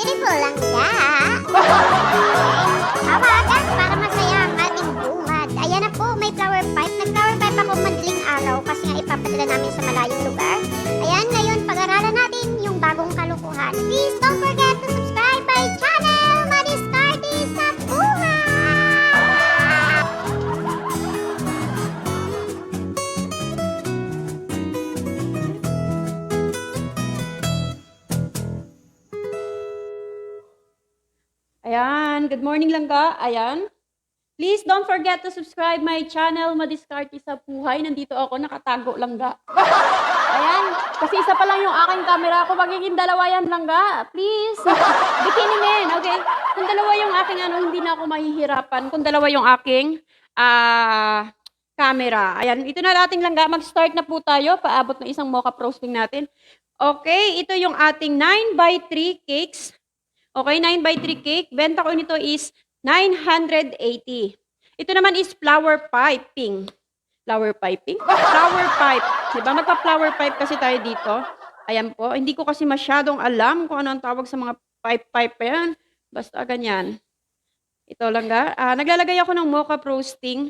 beautiful langga. Hawakan para masaya ang ating bungad. Ayan na po, may flower pipe. Nag-flower pipe ako madaling araw kasi nga ipapadala namin sa malayong lugar. Ayan, ngayon pag-aralan natin yung bagong kalukuhan. Please don't forget to subscribe my channel, Madiskarte sa Buhay! Ayan, good morning langga. Ayan. Please don't forget to subscribe my channel, Madiskarte sa Buhay. Nandito ako, nakatago langga. Ayan, kasi isa pa lang yung aking camera ko. Magiging dalawa yan langga. Please. Bikini men, okay? Kung dalawa yung aking hindi na ako mahihirapan. Kung dalawa yung aking camera. Ayan, ito na ating langga. Mag-start na po tayo. Paabot ng isang mocha roasting natin. Okay, ito yung ating 9x3 cakes. Okay, 9x3 cake. Benta ko nito is 980. Ito naman is flower piping. Flower piping? Flower pipe. Diba? Magpa-flower pipe kasi tayo dito. Ayan po. Hindi ko kasi masyadong alam kung ano ang tawag sa mga pipe-pipe pa yan. Basta ganyan. Ito lang ga. Naglalagay ako ng mocha roasting.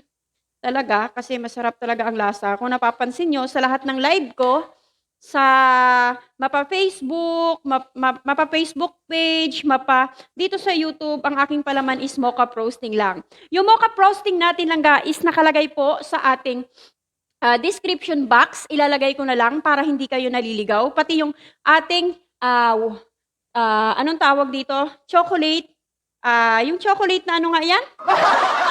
Talaga. Kasi masarap talaga ang lasa. Kung napapansin nyo, sa lahat ng live ko, sa mapa-Facebook, mapa-Facebook page, dito sa YouTube, ang aking palaman is mocha roasting lang. Yung mocha roasting natin lang guys, nakalagay po sa ating description box. Ilalagay ko na lang para hindi kayo naliligaw. Pati yung ating, anong tawag dito? Chocolate. Yung chocolate na ano nga yan?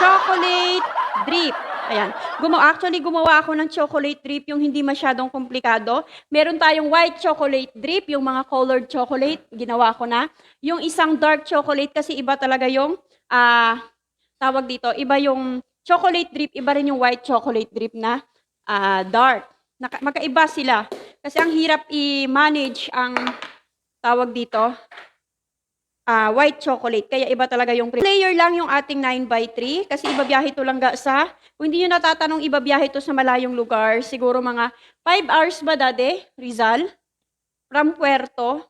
Chocolate drip. Ayan. Actually, gumawa ako ng chocolate drip, yung hindi masyadong komplikado. Meron tayong white chocolate drip, yung mga colored chocolate, ginawa ko na. Yung isang dark chocolate, kasi iba talaga yung, tawag dito, iba yung chocolate drip, iba rin yung white chocolate drip na dark. Magkaiba sila. Kasi ang hirap i-manage ang, tawag dito, white chocolate. Kaya iba talaga yung layer lang yung ating 9x3 kasi ibabiyahe to lang kung hindi nyo natatanong, ibabiyahe to sa malayong lugar. Siguro mga 5 hours ba dade, Rizal? From Puerto.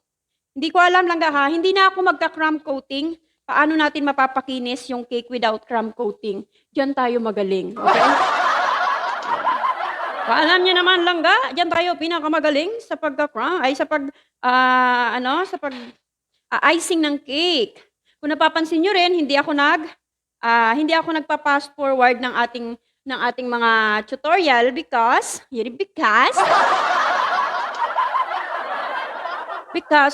Hindi ko alam lang ha. Hindi na ako magka-crumb coating. Paano natin mapapakinis yung cake without crumb coating? Diyan tayo magaling. Okay? Alam niyo naman langga, diyan tayo pinakamagaling sa pagka-crumb, ay sa icing ng cake. Kung napapansin nyo rin, hindi ako nagpa-fast forward ng ating mga tutorial because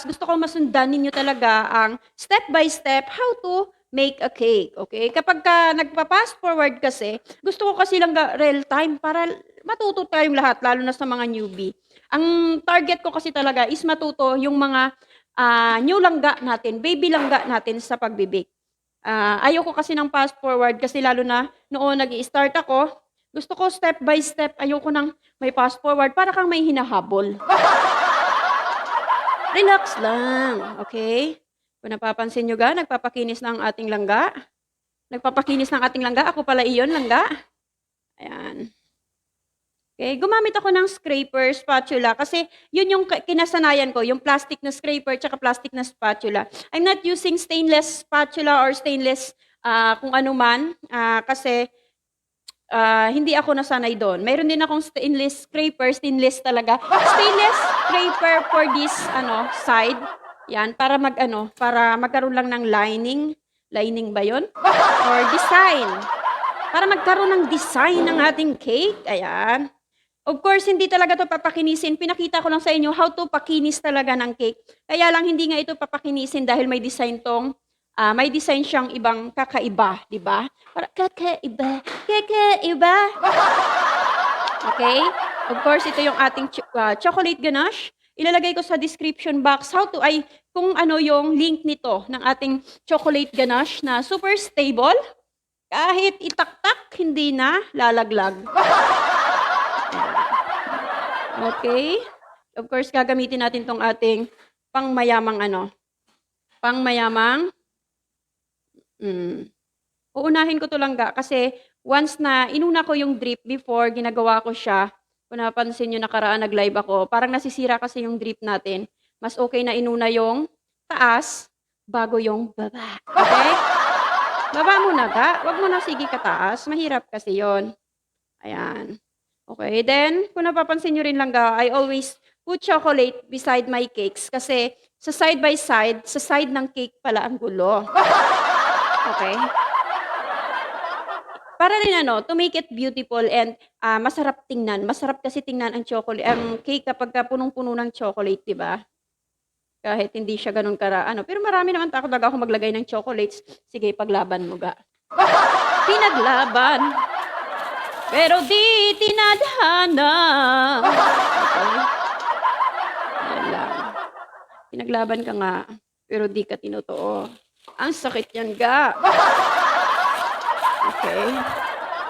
gusto ko masundan ninyo talaga ang step by step how to make a cake. Okay? Kapag nagpa-fast forward kasi, gusto ko kasi lang real time para matuto tayong lahat, lalo na sa mga newbie. Ang target ko kasi talaga is matuto yung mga new langga natin, baby langga natin sa pagbibake. Ayoko kasi ng fast forward kasi lalo na noon nag-i-start ako, gusto ko step by step, ayoko nang may fast forward para kang may hinahabol. Relax lang, okay? Kung napapansin nyo nagpapakinis ng ating langga. Nagpapakinis ng ating langga, ako pala iyon, langga. Ayan. Okay, gumamit ako ng scraper, spatula, kasi yun yung kinasanayan ko, yung plastic na scraper tsaka plastic na spatula. I'm not using stainless spatula or stainless kung ano man, kasi hindi ako nasanay doon. Mayroon din akong stainless scraper, stainless talaga. Stainless scraper for this side. Yan, para magkaroon lang ng lining. Lining ba yun? Or design. Para magkaroon ng design ng ating cake. Ayan. Of course, hindi talaga ito papakinisin. Pinakita ko lang sa inyo how to pakinis talaga ng cake. Kaya lang hindi nga ito papakinisin dahil may design siyang ibang kakaiba, di ba? Para kakaiba. Okay? Of course, ito yung ating chocolate ganache. Ilalagay ko sa description box kung ano yung link nito ng ating chocolate ganache na super stable. Kahit itaktak, hindi na lalaglag. Okay? Of course, gagamitin natin tong ating pangmayamang uunahin ko to lang kasi once na inuna ko yung drip before, ginagawa ko siya, kung napansin nyo nakaraan nag-live ako, parang nasisira kasi yung drip natin. Mas okay na inuna yung taas bago yung baba. Okay? Baba muna ga. Wag mo na sige kataas. Mahirap kasi yon. Ayan. Okay, then kung napapansin niyo rin lang ga, I always put chocolate beside my cakes kasi sa side by side, sa side ng cake pala ang gulo. Okay? Para rin ano, to make it beautiful and masarap tingnan. Masarap kasi tingnan ang cake kapagka punong-puno ng chocolate, 'di ba? Kahit hindi siya gano'n ano, pero marami naman takot talaga ako maglagay ng chocolates. Sige, paglaban mo ga. Pinaglaban, pero di tinadhana. Okay, ayan lang. Pinaglaban ka nga, pero di ka tinotoo. Ang sakit yan ga. Okay.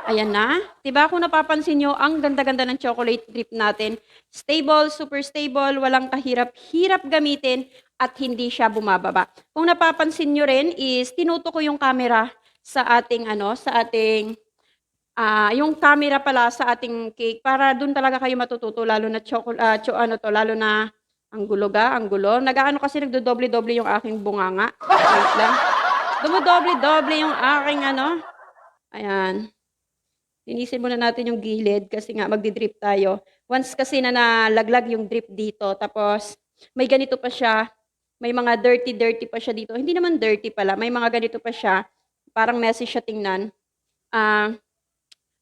Ayan na. 'Di ba kung napapansin niyo, ang ganda-ganda ng chocolate drip natin. Stable, super stable, walang kahirap-hirap gamitin at hindi siya bumababa. Kung napapansin niyo rin is tinuto ko yung camera sa ating yung camera pala sa ating cake para dun talaga kayo matututo lalo na lalo na ang gulo ga, ang gulo. Nag-aano kasi nagdodoble-doble yung aking bunganga. Wait lang. Dumodoble-doble yung aking ayan. Linisin muna natin yung gilid kasi nga magdi-drip tayo. Once kasi na nalaglag yung drip dito, tapos may ganito pa siya, may mga dirty pa siya dito. Hindi naman dirty pala, may mga ganito pa siya, parang messy siya tingnan.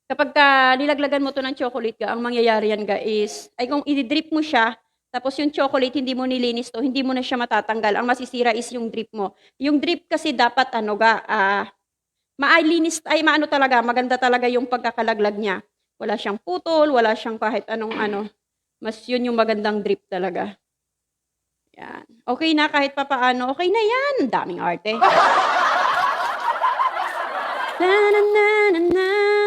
Kapag nilaglagan mo to ng chocolate ga, ang mangyayari yan ga is, ay kung i-drip mo siya, tapos yung chocolate hindi mo nilinis to, hindi mo na siya matatanggal. Ang masisira is yung drip mo. Yung drip kasi dapat maano talaga, maganda talaga yung pagkakalaglag niya. Wala siyang putol, wala siyang kahit anong mas yun yung magandang drip talaga. Yan. Okay na kahit papaano, okay na yan. Daming arte.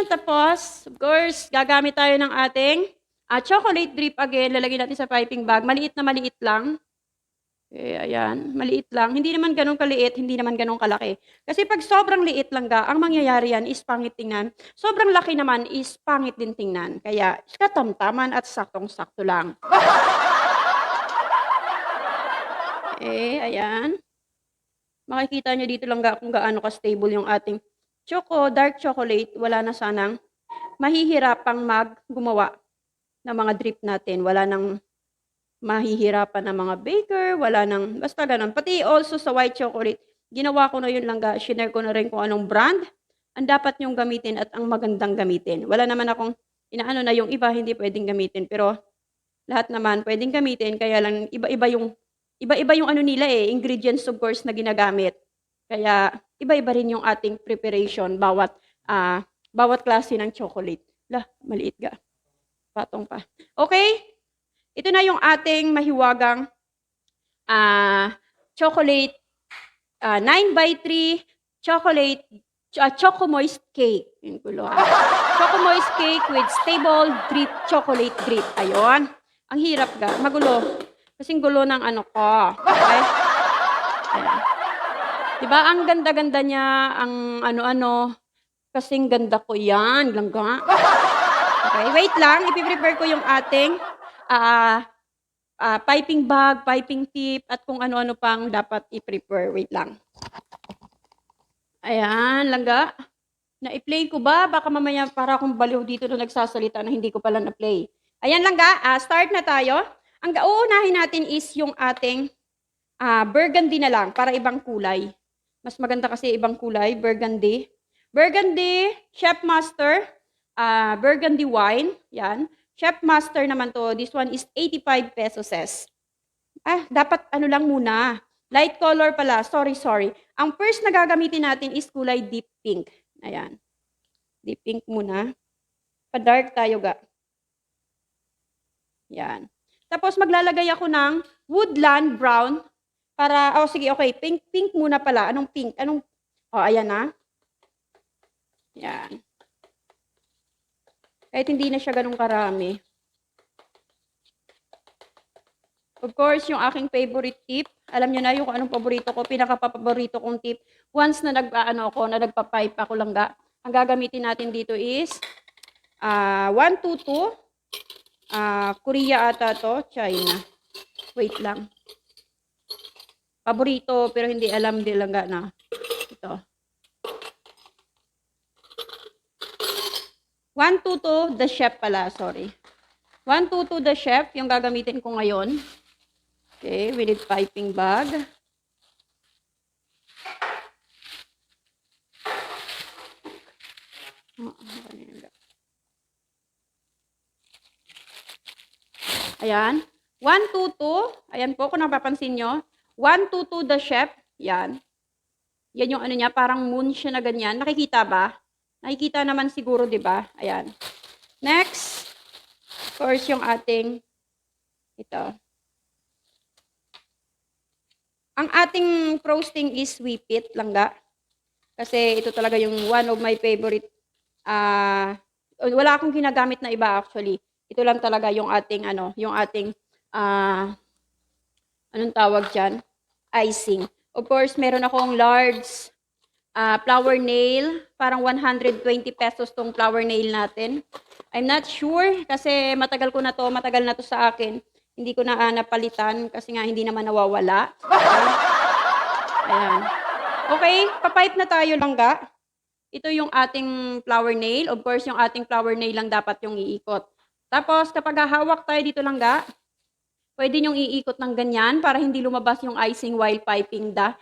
Tapos, of course, gagamit tayo ng ating chocolate drip again. Lalagyan natin sa piping bag. Maliit na maliit lang. Okay, ayan. Maliit lang. Hindi naman ganun kaliit, hindi naman ganun kalaki. Kasi pag sobrang liit lang ga, ang mangyayari yan is pangit tingnan. Sobrang laki naman is pangit din tingnan. Kaya, katamtaman at saktong-sakto lang. Ayan. Makikita nyo dito lang ga kung gaano ka-stable yung ating dark chocolate. Wala na sanang mahihirapang gumawa ng mga drip natin. Wala nang mahihirapan ng mga baker, wala nang, basta ganun. Pati also sa white chocolate, ginawa ko na yun lang ga, shinare ko na rin kung anong brand ang dapat nyong gamitin at ang magandang gamitin. Wala naman akong inaano na yung iba hindi pwedeng gamitin, pero lahat naman pwedeng gamitin, kaya lang iba-iba yung ano nila ingredients of course na ginagamit. Kaya iba-iba rin yung ating preparation, bawat klase ng chocolate. Maliit ga. Patong pa. Okay? Ito na yung ating mahiwagang chocolate 9x3 chocolate Choco Moist cake. Yung gulo. Choco Moist cake with stable drip chocolate drip. Ayun. Ang hirap ga. Magulo. Kasing gulo ng ano ko. Okay? Ayan. Diba? Ang ganda-ganda niya. Ang ano-ano. Kasing ganda ko yan. Langga. Okay. Wait lang. Ipiprepare ko yung ating piping bag, piping tip, at kung ano-ano pang dapat i-prepare. Wait lang. Ayan, langga. Na-play ko ba? Baka mamaya para akong baliw dito na nagsasalita na hindi ko pala na-play. Ayan, langga. Start na tayo. Ang uunahin natin is yung ating burgundy na lang para ibang kulay. Mas maganda kasi ibang kulay, burgundy. Burgundy, Chef Master, burgundy wine. Yan. Chef Master naman to. This one is 85 pesos. Dapat ano lang muna. Light color pala. Sorry. Ang first na gagamitin natin is kulay deep pink. Ayan. Deep pink muna. Pa-dark tayo ga. Yan. Tapos maglalagay ako ng woodland brown para, sige, okay. Pink muna pala. Anong pink? Ayan na. Yan. Kahit hindi na siya ganun karami. Of course, yung aking favorite tip, alam nyo na yung anong paborito ko, pinaka-paborito kong tip. Once na nagpa-pipe ako lang ga, ang gagamitin natin dito is 122, Korea ata to, China. Wait lang. paborito, pero hindi alam din langga na. Ito. 122 The Chef pala, sorry. 122 The Chef, yung gagamitin ko ngayon. Okay, we need piping bag. Ayan. 122. Ayan po, kung napapansin nyo. 122 The Chef. Yan. Yan yung ano niya, parang moon siya na ganyan. Nakikita ba? Nakikita naman siguro, di ba? Ayan. Next. Of course, yung ating ito. Ang ating frosting is Whip It, langga. Kasi ito talaga yung one of my favorite. Wala akong ginagamit na iba actually. Ito lang talaga yung ating anong tawag dyan? Icing. Of course, meron akong large flower nail. Parang 120 pesos tong flower nail natin. I'm not sure kasi matagal na to sa akin. Hindi ko na napalitan kasi nga hindi naman nawawala. Ayan. Okay, papipe na tayo langga. Ito yung ating flower nail. Of course, yung ating flower nail lang dapat yung iikot. Tapos, kapag hahawak tayo dito langga, pwede nyong iikot ng ganyan para hindi lumabas yung icing while piping the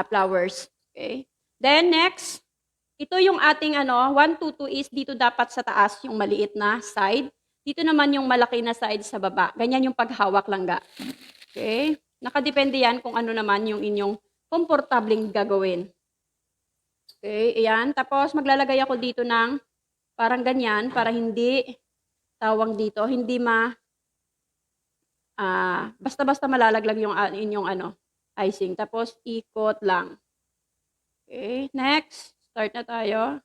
flowers. Okay? Then, next, ito yung ating 122 is dito dapat sa taas yung maliit na side. Dito naman yung malaki na side sa baba. Ganyan yung paghawak langga. Okay? Nakadepende yan kung ano naman yung inyong komportabling gagawin. Okay, ayan. Tapos, maglalagay ako dito ng parang ganyan para hindi tawang dito. Hindi basta-basta malalaglag yung inyong icing. Tapos, ikot lang. Okay, next. Start na tayo.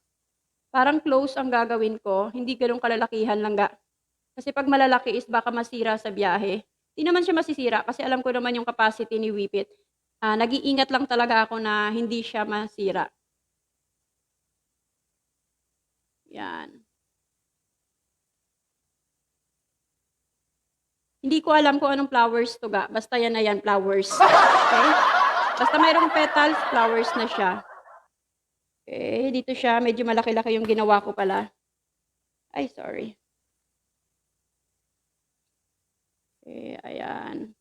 Parang close ang gagawin ko. Hindi ganun kalalakihan lang ga. Kasi pag malalaki is baka masira sa biyahe. Hindi naman siya masisira kasi alam ko naman yung capacity ni Whip It. Nag-iingat lang talaga ako na hindi siya masira. Yan. Hindi ko alam kung anong flowers to ga. Basta yan na yan, flowers. Okay? Basta mayroong petals, flowers na siya. Okay, dito siya. Medyo malaki-laki yung ginawa ko pala. Ay, sorry. Okay, ayan.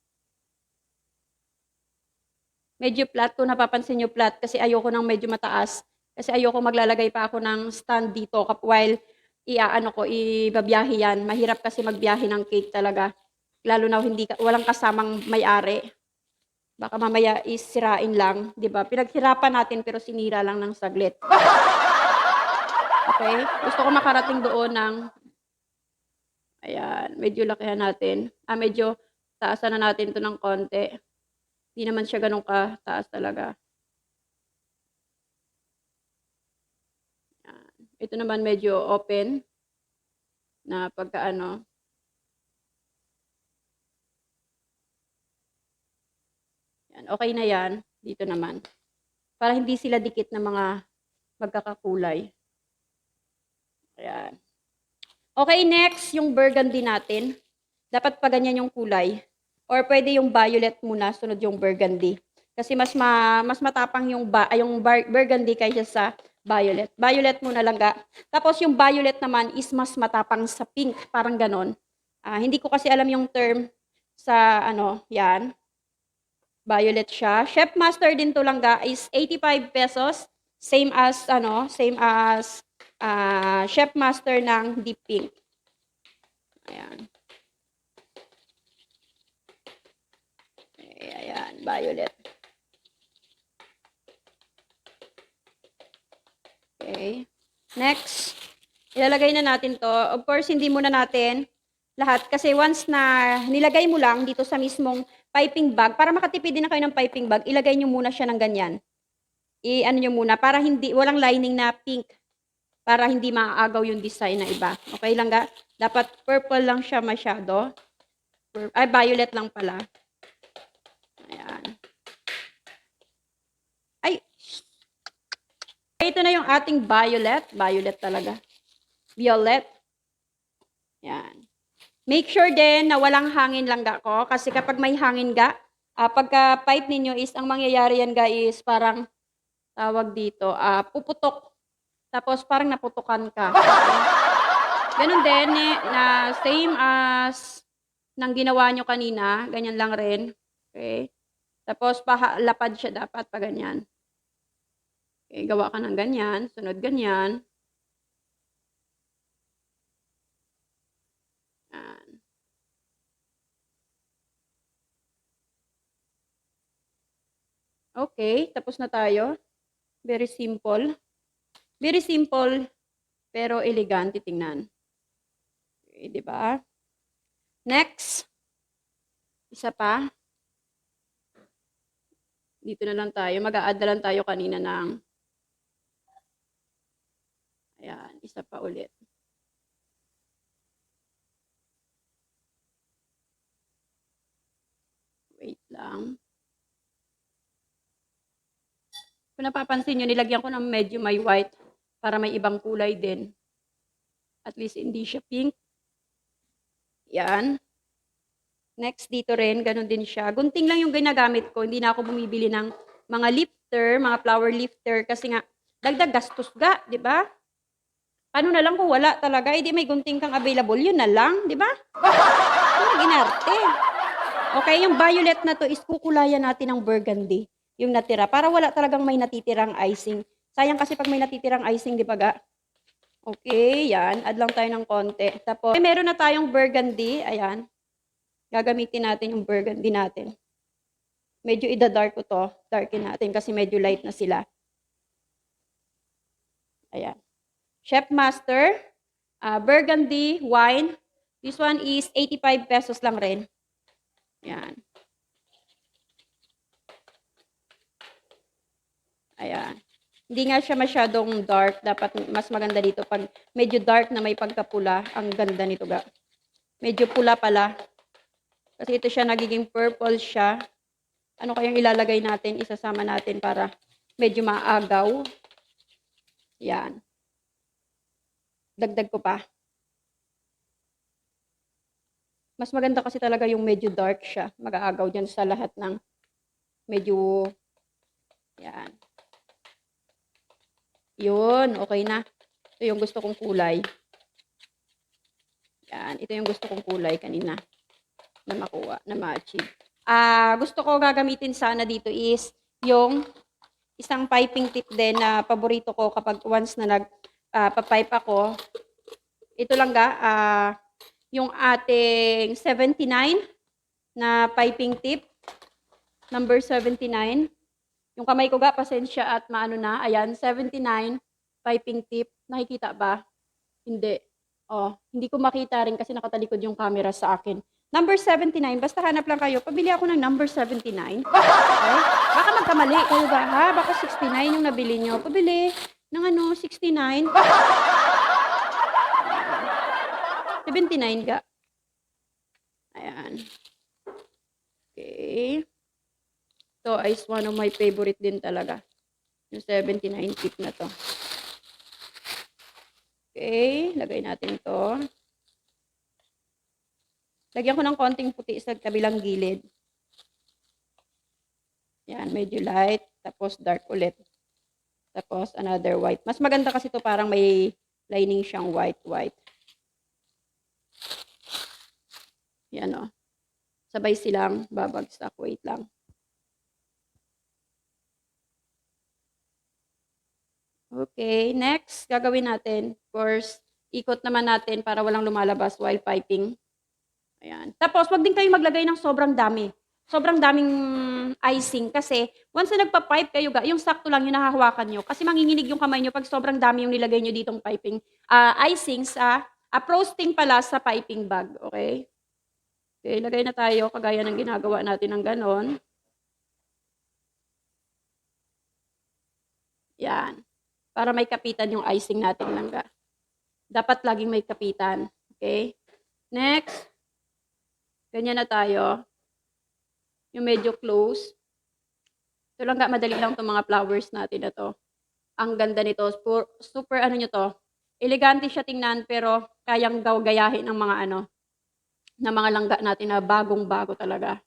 Medyo flat. Kung napapansin nyo flat kasi ayoko nang medyo mataas. Kasi ayoko maglalagay pa ako ng stand dito while ibabiyahe yan. Mahirap kasi magbiyahe ng cake talaga. Lalo na walang kasamang may-ari. Baka mamaya isirain lang, 'di ba? Pinaghirapan natin pero sinira lang ng saglit. Okay? Gusto ko makarating doon ng ayan, medyo lakihan natin. Medyo taasan na natin 'to ng konti. Hindi naman siya ganun kataas talaga. Ayan. Ito naman medyo open na pagkaano. Okay na yan. Dito naman. Para hindi sila dikit na mga magkakakulay. Ayan. Okay, next, yung burgundy natin. Dapat pa ganyan yung kulay. Or pwede yung violet muna, sunod yung burgundy. Kasi mas matapang yung burgundy kaysa sa violet. Violet muna lang ga. Tapos yung violet naman is mas matapang sa pink. Parang ganon. Hindi ko kasi alam yung term sa yan. Violet siya. Chef Master din to lang ga is 85 pesos. Same as Chef Master ng Deep Pink. Ayan. Ayan, violet. Okay. Next, ilalagay na natin to. Of course, hindi muna natin lahat kasi once na nilagay mo lang dito sa mismong piping bag, para makatipid din na kayo ng piping bag, ilagay nyo muna siya ng ganyan. Nyo muna, para walang lining na pink. Para hindi maaagaw yung design na iba. Okay lang ga? Dapat purple lang siya masyado. Violet lang pala. Ayan. Ay! Ito na yung ating violet. Violet talaga. Violet. Ayan. Make sure din na walang hangin lang ga ko. Kasi kapag may hangin ga, Pagka pipe ninyo is, ang mangyayari yan guys, parang, tawag dito, puputok. Tapos parang naputukan ka. Okay? Ganun din, na same as ng ginawa nyo kanina, ganyan lang rin. Okay? Tapos lapad siya dapat pa ganyan. Okay, gawa ka ng ganyan, sunod ganyan. Yan. Okay, tapos na tayo. Very simple. Very simple, pero elegante tingnan. Okay, di ba? Next. Isa pa. Dito na lang tayo. Mag-a-add na lang tayo kanina ng ayan, isa pa ulit. Wait lang. Kung napapansin nyo, nilagyan ko ng medyo may white para may ibang kulay din. At least hindi siya pink. Yan. Next, dito rin, ganun din siya. Gunting lang yung ginagamit ko. Hindi na ako bumibili ng mga lifter, mga flower lifter, kasi nga, dagdag gastos ga, di ba? Paano na lang kung wala talaga? Hindi may gunting kang available, yun na lang, di ba? Ano ginarte? Okay, yung violet na to is kukulayan natin ng burgundy, yung natira, para wala talagang may natitirang icing. Sayang kasi pag may natitirang icing, di ba ga? Okay, yan. Add lang tayo ng konti. Tapos, meron na tayong burgundy, ayan. Gagamitin natin yung burgundy natin. Medyo ida-dark ko to. Darkin natin kasi medyo light na sila. Ayan. Chef Master, burgundy wine. This one is 85 pesos lang rin. Ayan. Ayan. Hindi nga siya masyadong dark. Dapat mas maganda dito pag medyo dark na may pagkapula. Ang ganda nito ga. Medyo pula pala. Kasi ito siya, nagiging purple siya. Ano kayang ilalagay natin? Isasama natin para medyo maagaw. Yan. Dagdag ko pa. Mas maganda kasi talaga yung medyo dark siya. Mag-aagaw dyan sa lahat ng medyo, yan. Yun, okay na. Ito yung gusto kong kulay. Yan, ito yung gusto kong kulay kanina. Na makuha, na ma-achieve. Gusto ko gagamitin sana dito is yung isang piping tip din na paborito ko kapag once na nagpa-pipe ako. Ito lang ga, yung ating 79 na piping tip. Number 79. Yung kamay ko ga, pasensya at maano na. Ayan, 79 piping tip. Nakikita ba? Hindi. Oh, hindi ko makita rin kasi nakatalikod yung camera sa akin. Number 79, basta hanap lang kayo. Pabili ako ng number 79. Okay? Baka magkamali kayo ba, ha? Baka 69 yung nabili nyo. Pabili ng 69. 79 ga. Ayan. Okay. Ito is one of my favorite din talaga. Yung 79 tip na to. Okay. Lagay natin to. Lagyan ko ng konting puti sa kabilang gilid. Yan, medyo light. Tapos dark ulit. Tapos another white. Mas maganda kasi ito parang may lining siyang white. Yan o. Sabay silang babagsak. Wait lang. Okay, next. Gagawin natin. Of course, ikot naman natin para walang lumalabas while piping. Ayan. Tapos, wag din kayo maglagay ng sobrang dami. Sobrang daming icing kasi once na nagpa-pipe kayo, yung sakto lang yung nahahawakan nyo. Kasi manginginig yung kamay nyo pag sobrang dami yung nilagay nyo ditong piping icing sa frosting pala sa piping bag. Okay? Okay, lagay na tayo kagaya ng ginagawa natin ng ganon. Yan. Para may kapitan yung icing natin langga. Dapat laging may kapitan. Okay? Next. Ganyan na tayo. Yung medyo close. Ito lang ka, madali lang itong mga flowers natin na to. Ang ganda nito. Super ano nyo to. Elegante siya tingnan pero kayang gayahin ng mga ng mga langga natin na bagong-bago talaga.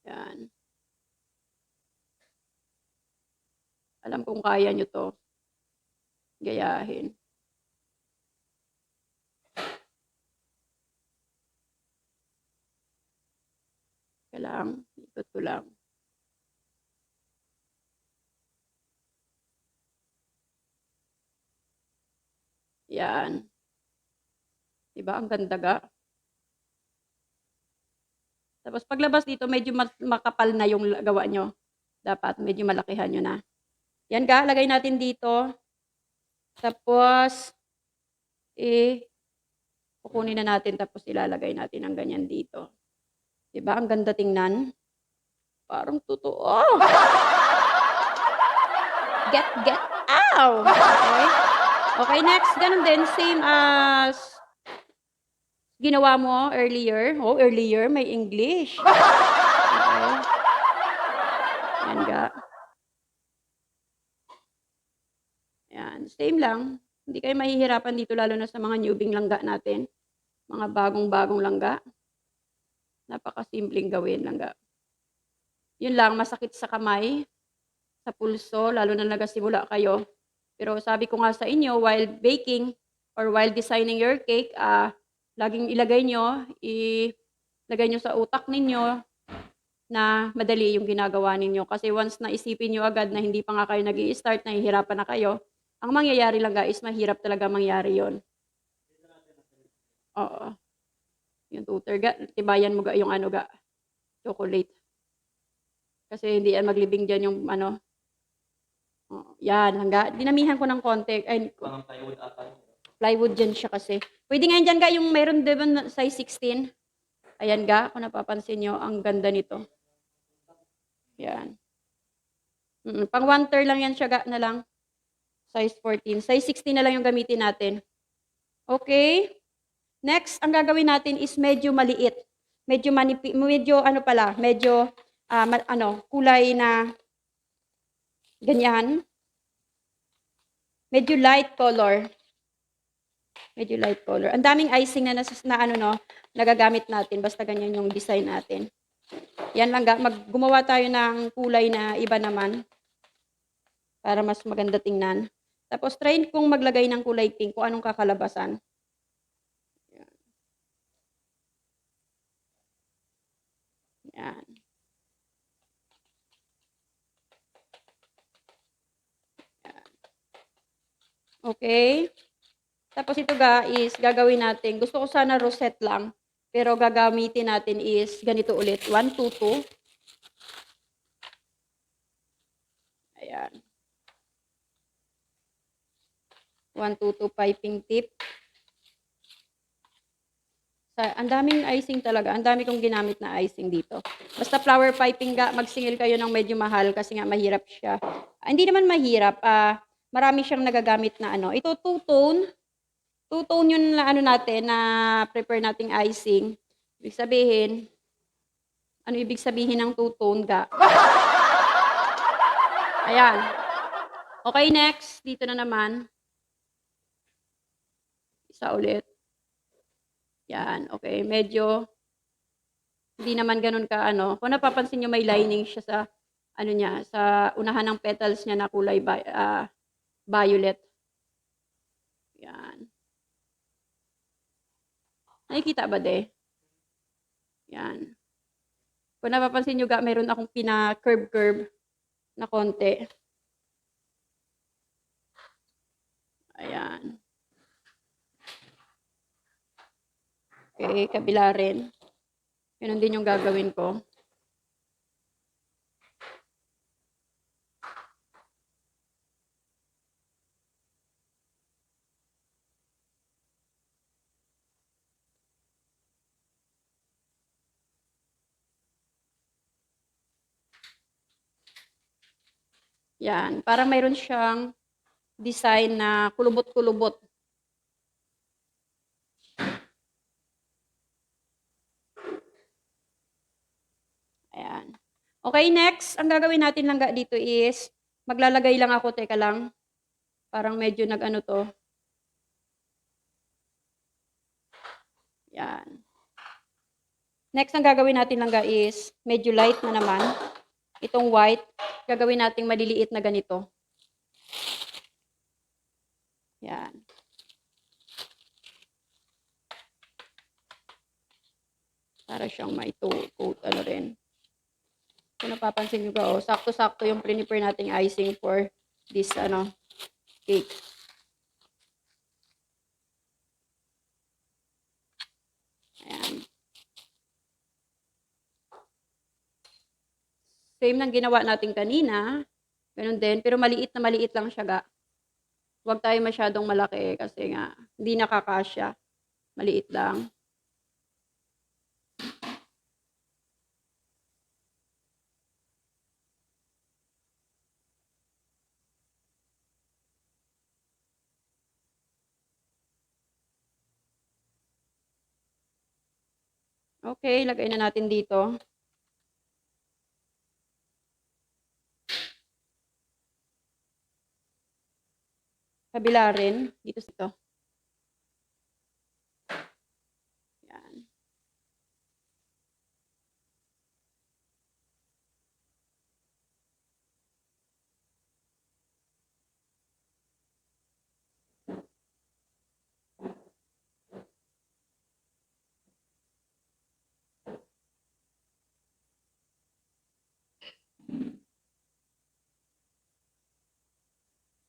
Yan. Alam kong kaya nyo to. Gayahin. Teka lang. Ikot ko lang. Yan. Diba? Ang ganda ga. Tapos paglabas dito, medyo makapal na yung gawa nyo. Dapat medyo malakihan nyo na. Yan ga, lagay natin dito. Tapos, kukunin na natin tapos ilalagay natin ang ganyan dito. Diba? Ang ganda tingnan. Parang totoo. Get out! Okay? Okay, next. Ganun din. Same as ginawa mo earlier. Oh, earlier. May English. Okay. Yan ga. Yan. Same lang. Hindi kayo mahihirapan dito lalo na sa mga newbing langga natin. Mga bagong-bagong langga. Napakasimpleng gawin langga. Yun lang, masakit sa kamay, sa pulso, lalo na nagasimula kayo. Pero sabi ko nga sa inyo, while baking or while designing your cake, laging ilagay nyo sa utak ninyo na madali yung ginagawa ninyo. Kasi once na isipin nyo agad na hindi pa nga kayo nag-i-start, nahihirapan na kayo, ang mangyayari lang guys, mahirap talaga mangyari yon. Oo. Yung tutor ga, tibayan mo ga yung chocolate. Kasi hindi yan maglibing dyan yung yan, hangga. Dinamihan ko ng konti. Ay, Plywood ata. plywood dyan siya kasi. Pwede nga dyan ga, yung mayroon din size 16. Ayan ga, kung napapansin nyo, ang ganda nito. Yan. Pang 1/3 lang yan siya ga na lang. Size 14. Size 16 na lang yung gamitin natin. Okay? Next, ang gagawin natin is medyo maliit. Medyo kulay na ganyan. Medyo light color. Medyo light color. Ang daming icing na nagagamit natin. Basta ganyan yung design natin. Yan lang, gumawa tayo ng kulay na iba naman. Para mas maganda tingnan. Tapos, try kong maglagay ng kulay pink kung anong kakalabasan. Yan. Okay. Tapos ito is gagawin natin. Gusto ko sana rosette lang. Pero gagamitin natin is ganito ulit. 1, 2, 2. Ayan. 1, 2, 2 piping tip. Ang daming icing talaga. Ang dami kong ginamit na icing dito. Basta flower piping magsingil kayo ng medyo mahal kasi nga mahirap siya. Hindi naman mahirap. Marami siyang nagagamit na Ito two-tone. Two-tone yun na natin na prepare nating icing. Ibig sabihin, ano ibig sabihin ng two-tone ga? Ayan. Okay, next. Dito na naman. Isa ulit. Yan, okay. Medyo hindi naman ganun ka Kung napapansin nyo, may lining siya sa sa unahan ng petals niya na kulay violet. Yan. Nakikita ba Yan. Kung napapansin nyo meron akong pina-curve na konti. Ayan. Okay, kabila rin. Yun din yung gagawin ko. Yan, parang mayroon siyang design na kulubot-kulubot. Ayan. Okay, next, ang gagawin natin lang dito is, maglalagay lang ako, teka lang. Parang medyo to. Yan. Next, ang gagawin natin lang is medyo light na naman. Itong white, gagawin nating maliliit na ganito. Yan. Para siyang may coat, ano rin. Kung napapansin nyo ka, sakto-sakto yung prepare nating icing for this, cake. Ayan. Same ng ginawa natin kanina. Ganun din, pero maliit na maliit lang siya, ga. Huwag tayo masyadong malaki kasi nga, hindi nakakasya. Maliit lang. Okay, lagay na natin dito. Kabila rin, dito sa ito. Yan.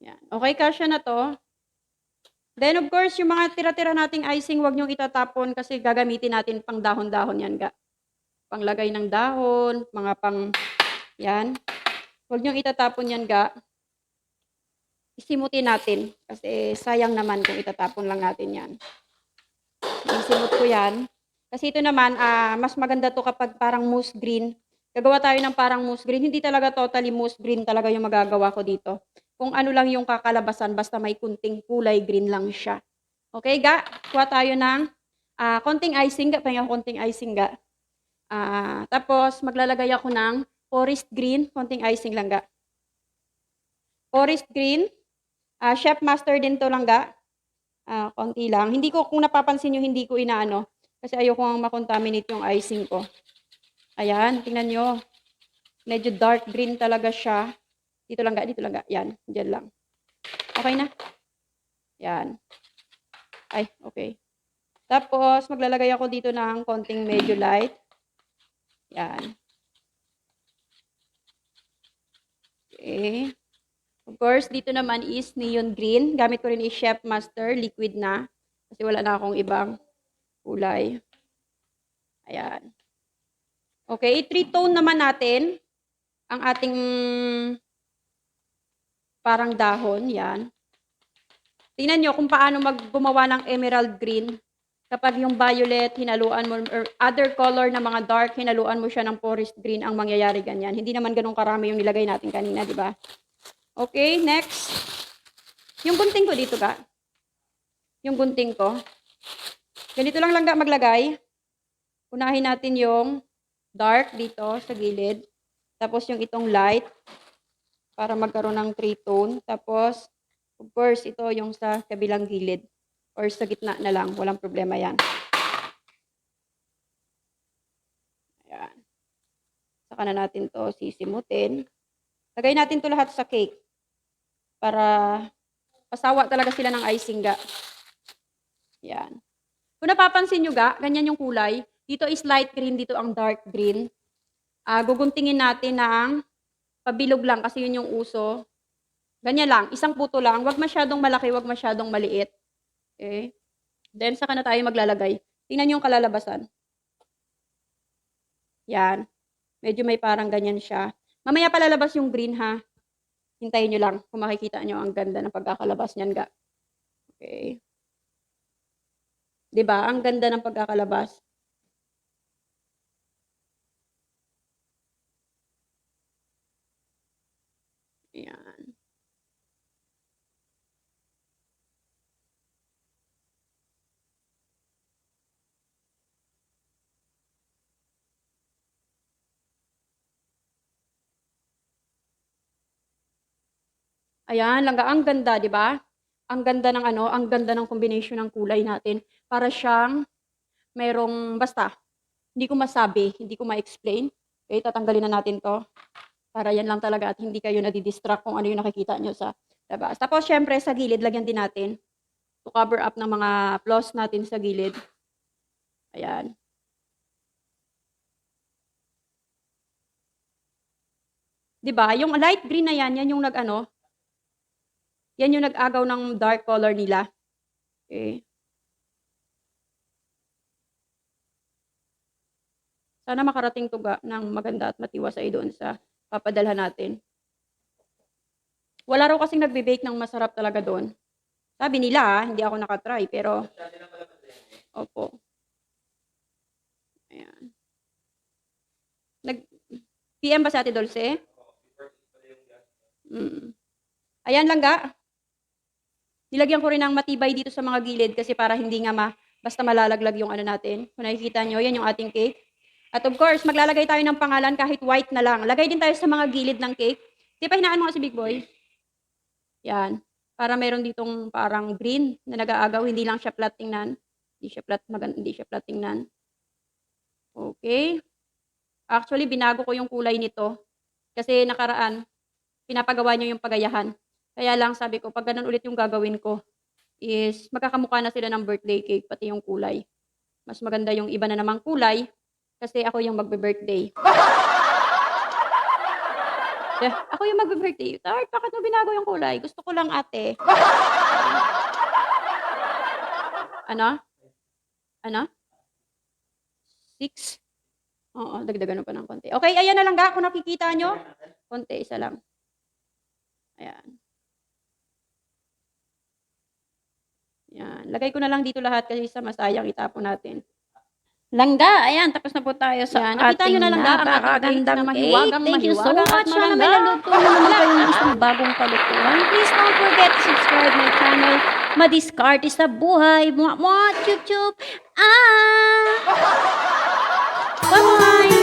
Yan. Okay, kasya na to. Then, of course, yung mga tira-tira nating icing, huwag nyong itatapon kasi gagamitin natin pang dahon-dahon yan, ga. Panglagay ng dahon, mga pang, yan. Huwag nyong itatapon yan, ga. Isimutin natin kasi sayang naman kung itatapon lang natin yan. Isimut ko yan. Kasi ito naman, mas maganda to kapag parang moose green. Gagawa tayo ng parang moose green. Hindi talaga totally moose green talaga yung magagawa ko dito. Kung ano lang yung kakalabasan, basta may kunting kulay green lang siya. Okay, ga? Kuha tayo ng konting icing, ga. Pahinga konting icing, ga. Tapos, maglalagay ako ng forest green. Konting icing lang, ga. Forest green. Chef master din to lang, ga. Konti lang. Hindi ko, kung napapansin nyo, hindi ko inaano. Kasi ayoko ang makontaminate yung icing ko. Ayan, tingnan nyo. Medyo dark green talaga siya. Dito lang, ga. Dito lang, ga. Yan, dyan lang. Okay na? Yan. Ay, okay. Tapos, maglalagay ako dito ng konting medyo light. Yan. Okay. Of course, dito naman is neon green. Gamit ko rin is Chef Master, liquid na. Kasi wala na akong ibang kulay. Ayan. Okay, three-tone naman natin ang ating parang dahon. Yan. Tingnan nyo kung paano gumawa ng emerald green. Kapag yung violet, hinaluan mo, or other color na mga dark, hinaluan mo siya ng forest green, ang mangyayari ganyan. Hindi naman ganun karami yung nilagay natin kanina, di ba? Okay, next. Yung gunting ko dito, ga. Yung gunting ko. Ganito lang ga maglagay. Unahin natin yung dark dito sa gilid. Tapos yung itong light para magkaroon ng three tone. Tapos, of course, ito yung sa kabilang gilid. Or sa gitna na lang. Walang problema yan. Ayan. Saka na natin to sisimutin. Lagay natin to lahat sa cake. Para pasawa talaga sila ng icing, ga. Yan. Kung napapansin nyo, ga, ganyan yung kulay. Dito is light green, dito ang dark green. Guguntingin natin ng pabilog lang kasi yun yung uso. Ganyan lang, isang puto lang. Huwag masyadong malaki, huwag masyadong maliit. Okay? Then, saka na tayo maglalagay. Tingnan nyo yung kalalabasan. Yan. Medyo may parang ganyan siya. Mamaya palalabas yung green, ha? Hintayin nyo lang kung makikita nyo ang ganda ng pagkakalabas niyan, ga. Okay. Diba? Ang ganda ng pagkakalabas. Ayan. Ayan, langga, ang ganda, di ba? Ang ganda ng ang ganda ng combination ng kulay natin. Para siyang merong basta. Hindi ko masabi, hindi ko ma-explain. Okay, tatanggalin na natin to. Para yan lang talaga at hindi kayo nadidistract kung ano yung nakikita nyo sa labas. Tapos, syempre, sa gilid, lagyan din natin to cover up ng mga flaws natin sa gilid. Ayan. Diba? Yung light green na yan, yan yung yan yung nag-agaw ng dark color nila. Okay. Sana makarating to ng maganda at matiwasay doon sa papadalhan natin. Wala raw kasing nagbe-bake ng masarap talaga doon. Sabi nila, hindi ako nakatry, pero opo. Ayan. PM ba si Ate Dulce? Ayan lang ga. Nilagyan ko rin ng matibay dito sa mga gilid kasi para hindi nga basta malalaglag yung ano natin. Kung nakikita nyo, yan yung ating cake. At of course, maglalagay tayo ng pangalan kahit white na lang. Lagay din tayo sa mga gilid ng cake. Di pa hinaan mo nga si Big Boy? Yan. Para meron ditong parang green na nag-aagaw. Hindi lang siya flat tingnan. Hindi siya flat tingnan. Okay. Actually, binago ko yung kulay nito. Kasi nakaraan, pinapagawa nyo yung pagayahan. Kaya lang sabi ko, pag ganun ulit yung gagawin ko, is magkakamukha na sila ng birthday cake, pati yung kulay. Mas maganda yung iba na namang kulay, kasi ako yung magbe-birthday. Ako yung magbe-birthday. Tart, bakit mo binago yung kulay? Gusto ko lang, ate. Ano? 6? Oo, dagdagan pa ng konti. Okay, ayan na lang ga. Kung nakikita nyo, konti, isa lang. Ayan. Yan. Lagay ko na lang dito lahat kasi sa masayang itapon natin. Langga, ayan, tapos na po tayo sa Yan. Nakita nyo ating na lang ang ating cake napakagandang na cake. mahiwagang Thank you so mahiwaga at much. Sana may maganda. naluto na naman kayong isang bagong kalutuan. Please don't forget to subscribe my channel. Madiskarte sa buhay. Chup chup. Bye-bye.